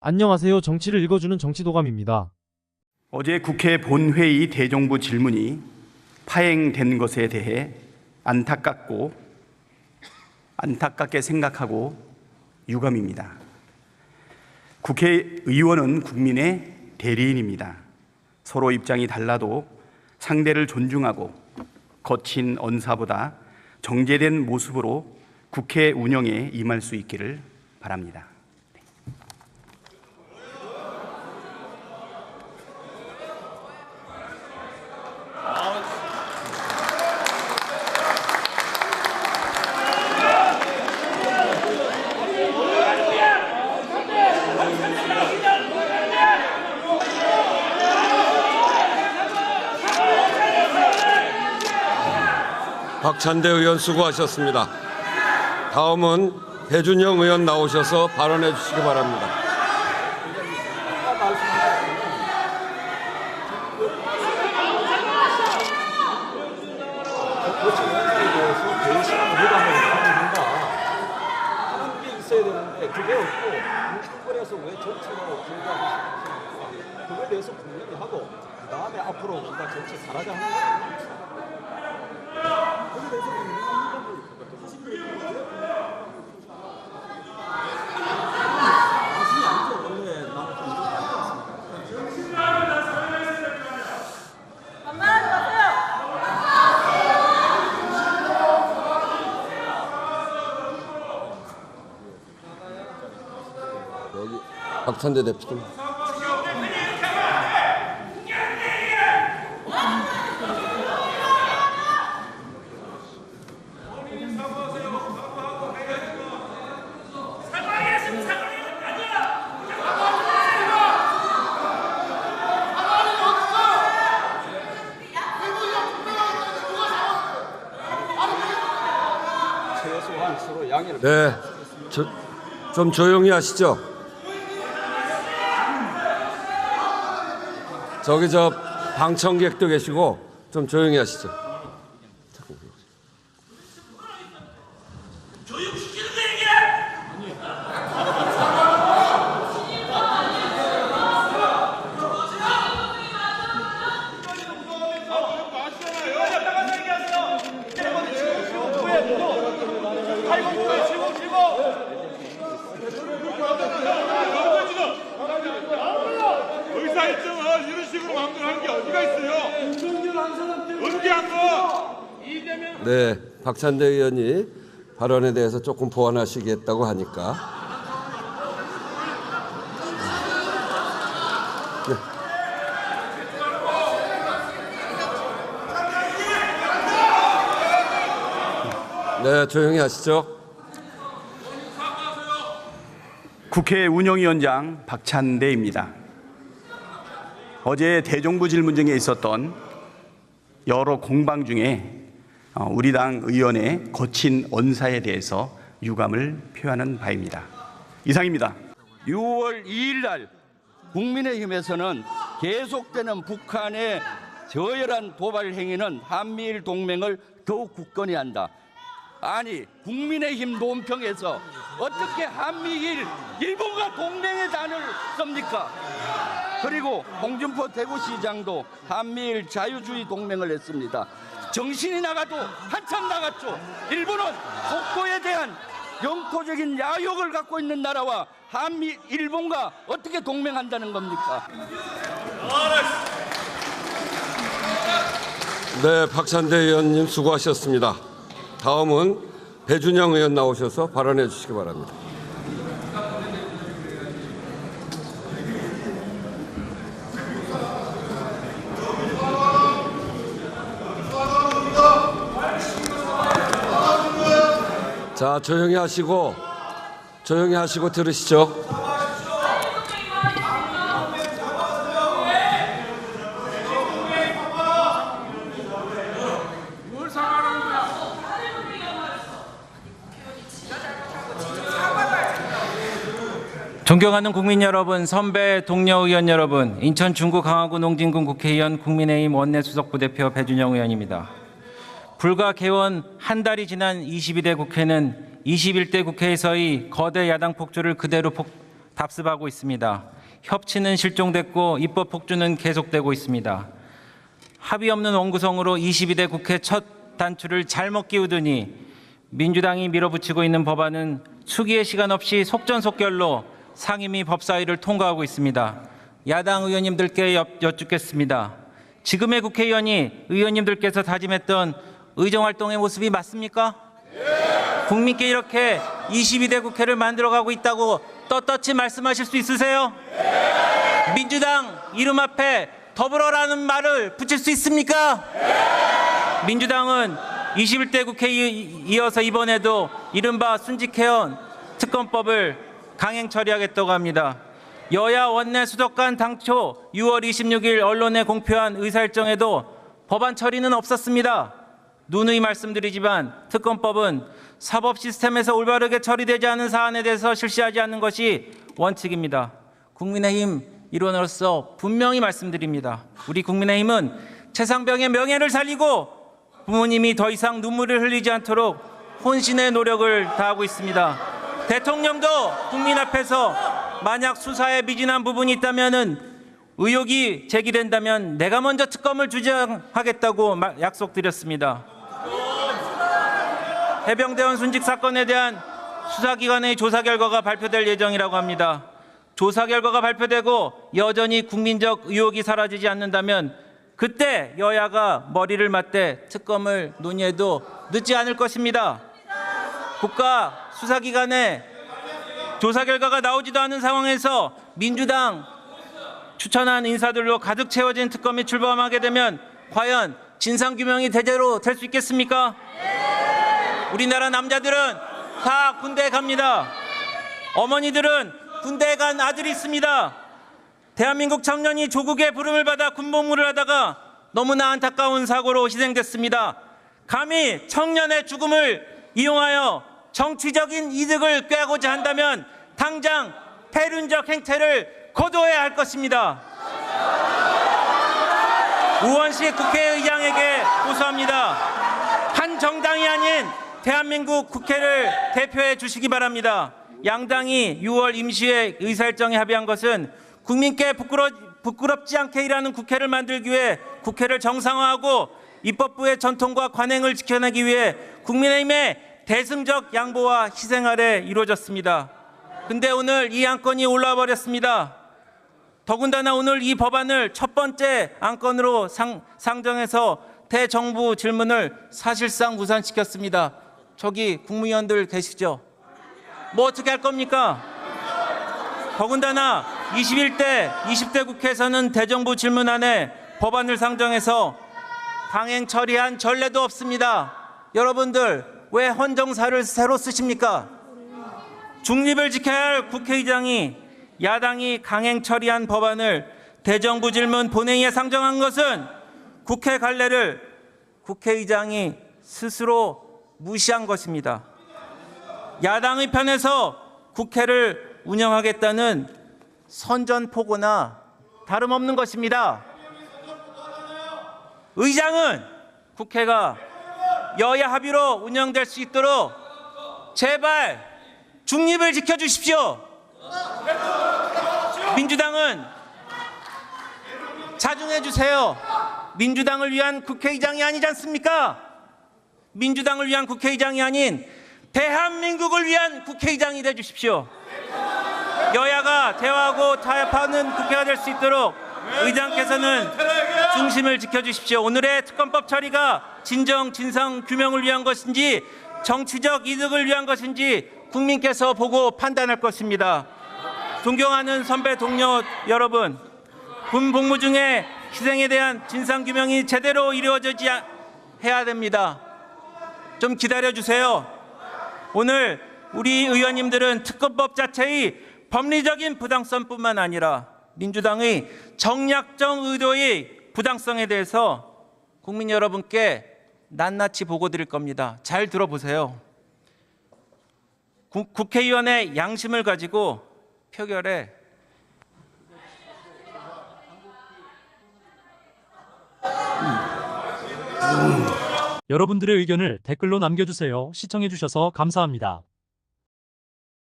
안녕하세요. 정치를 읽어주는 정치도감입니다. 어제 국회 본회의 대정부 질문이 파행된 것에 대해 안타깝게 생각하고 유감입니다. 국회의원은 국민의 대리인입니다. 서로 입장이 달라도 상대를 존중하고 거친 언사보다 정제된 모습으로 국회 운영에 임할 수 있기를 바랍니다. 박찬대 의원 수고하셨습니다. 다음은 배준영 의원 나오셔서 발언해 주시기 바랍니다. 하는 게 있어야 되는데 그게 없고 뭉뚱그려서 왜 정치로 불가하십니까? 그거에 대해서 분명히 하고 그 다음에 앞으로 뭔가 정치 잘하자 하는 거예요. 거기에 대해서 분명히 자신이 아니죠. 원래 여기 박찬대 대표님. 최소한 서로 양해를 네, 좀 조용히 하시죠. 저기 방청객도 계시고 좀 조용히 하시죠. 의사 일정을 이런 식으로 마음대로 하는 게 어디가 있어요? 어떻게 한 거? 네, 박찬대 의원이 발언에 대해서 조금 보완하시겠다고 하니까. 네, 조용히 하시죠. 국회 운영위원장 박찬대입니다. 어제 대정부 질문 중에 있었던 여러 공방 중에 우리 당 의원의 거친 언사에 대해서 유감을 표하는 바입니다. 이상입니다. 6월 2일 날 국민의힘에서는 계속되는 북한의 저열한 도발 행위는 한미일 동맹을 더욱 굳건히 한다. 아니, 국민의힘 논평에서 어떻게 한미일 일본과 동맹의 단어를 씁니까? 그리고 홍준표 대구시장도 한미일 자유주의 동맹을 했습니다. 정신이 나가도 한참 나갔죠. 일본은 속도에 대한 영토적인 야욕을 갖고 있는 나라와 일본과 어떻게 동맹한다는 겁니까? 네, 박찬대 의원님 수고하셨습니다. 다음은 배준영 의원 나오셔서 발언해 주시기 바랍니다. 자, 조용히 하시고 들으시죠. 존경하는 국민 여러분, 선배 동료 의원 여러분, 인천 중구 강화구 농진군 국회의원 국민의힘 원내수석부대표 배준영 의원입니다. 불과 개원 한 달이 지난 22대 국회는 21대 국회에서의 거대 야당 폭주를 그대로 답습하고 있습니다. 협치는 실종됐고 입법 폭주는 계속되고 있습니다. 합의 없는 원구성으로 22대 국회 첫 단추를 잘못 끼우더니 민주당이 밀어붙이고 있는 법안은 수기의 시간 없이 속전속결로 상임위 법사위를 통과하고 있습니다. 야당 의원님들께 여쭙겠습니다. 지금의 국회의원이 의원님들께서 다짐했던 의정활동의 모습이 맞습니까? 국민께 이렇게 22대 국회를 만들어가고 있다고 떳떳이 말씀하실 수 있으세요? 민주당 이름 앞에 더불어라는 말을 붙일 수 있습니까? 민주당은 21대 국회에 이어서 이번에도 이른바 순직해온 특검법을 강행 처리하겠다고 합니다. 여야 원내 수도관 당초 6월 26일 언론에 공표한 의사일정에도 법안 처리는 없었습니다. 누누이 말씀드리지만 특검법은 사법 시스템에서 올바르게 처리되지 않은 사안에 대해서 실시하지 않는 것이 원칙입니다. 국민의힘 일원으로서 분명히 말씀드립니다. 우리 국민의힘은 최상병의 명예를 살리고 부모님이 더 이상 눈물을 흘리지 않도록 혼신의 노력을 다하고 있습니다. 대통령도 국민 앞에서 만약 수사에 미진한 부분이 있다면 의혹이 제기된다면 내가 먼저 특검을 주장하겠다고 약속드렸습니다. 해병대원 순직 사건에 대한 수사기관의 조사 결과가 발표될 예정이라고 합니다. 조사 결과가 발표되고 여전히 국민적 의혹이 사라지지 않는다면 그때 여야가 머리를 맞대 특검을 논의해도 늦지 않을 것입니다. 국가 수사기관의 조사 결과가 나오지도 않은 상황에서 민주당 추천한 인사들로 가득 채워진 특검이 출범하게 되면 과연 진상규명이 제대로 될 수 있겠습니까? 우리나라 남자들은 다 군대에 갑니다. 어머니들은 군대에 간 아들이 있습니다. 대한민국 청년이 조국의 부름을 받아 군복무를 하다가 너무나 안타까운 사고로 희생됐습니다. 감히 청년의 죽음을 이용하여 정치적인 이득을 꾀고자 한다면 당장 패륜적 행태를 거둬야 할 것입니다. 우원식 국회의장에게 고소합니다. 한 정당이 아닌 대한민국 국회를 대표해 주시기 바랍니다. 양당이 6월 임시회 의사일정에 합의한 것은 국민께 부끄럽지 않게 일하는 국회를 만들기 위해 국회를 정상화하고 입법부의 전통과 관행을 지켜내기 위해 국민의힘의 대승적 양보와 희생 아래 이루어졌습니다. 근데 오늘 이 안건이 올라와 버렸습니다. 더군다나 오늘 이 법안을 첫 번째 안건으로 상정해서 대정부 질문을 사실상 무산시켰습니다. 저기 국무위원들 계시죠? 뭐 어떻게 할 겁니까? 더군다나 21대, 20대 국회에서는 대정부 질문안에 법안을 상정해서 강행 처리한 전례도 없습니다. 여러분들 왜 헌정사를 새로 쓰십니까? 중립을 지켜야 할 국회의장이 야당이 강행 처리한 법안을 대정부 질문 본회의에 상정한 것은 국회 관례를 국회의장이 스스로 무시한 것입니다. 야당의 편에서 국회를 운영하겠다는 선전포고나 다름없는 것입니다. 의장은 국회가 여야 합의로 운영될 수 있도록 제발 중립을 지켜주십시오. 민주당은 자중해 주세요. 민주당을 위한 국회의장이 아니지 않습니까? 민주당을 위한 국회의장이 아닌 대한민국을 위한 국회의장이 돼 주십시오. 여야가 대화하고 타협하는 국회가 될 수 있도록 의장께서는 중심을 지켜주십시오. 오늘의 특검법 처리가 진정 진상 규명을 위한 것인지 정치적 이득을 위한 것인지 국민께서 보고 판단할 것입니다. 존경하는 선배 동료 여러분, 군 복무 중에 희생에 대한 진상 규명이 제대로 이루어지지 해야 됩니다. 좀 기다려 주세요. 오늘 우리 의원님들은 특검법 자체의 법리적인 부당성뿐만 아니라 민주당의 정략적 의도의 부당성에 대해서 국민 여러분께 낱낱이 보고 드릴 겁니다. 잘 들어보세요. 국회의원의 양심을 가지고 표결에 여러분들의 의견을 댓글로 남겨주세요. 시청해주셔서 감사합니다.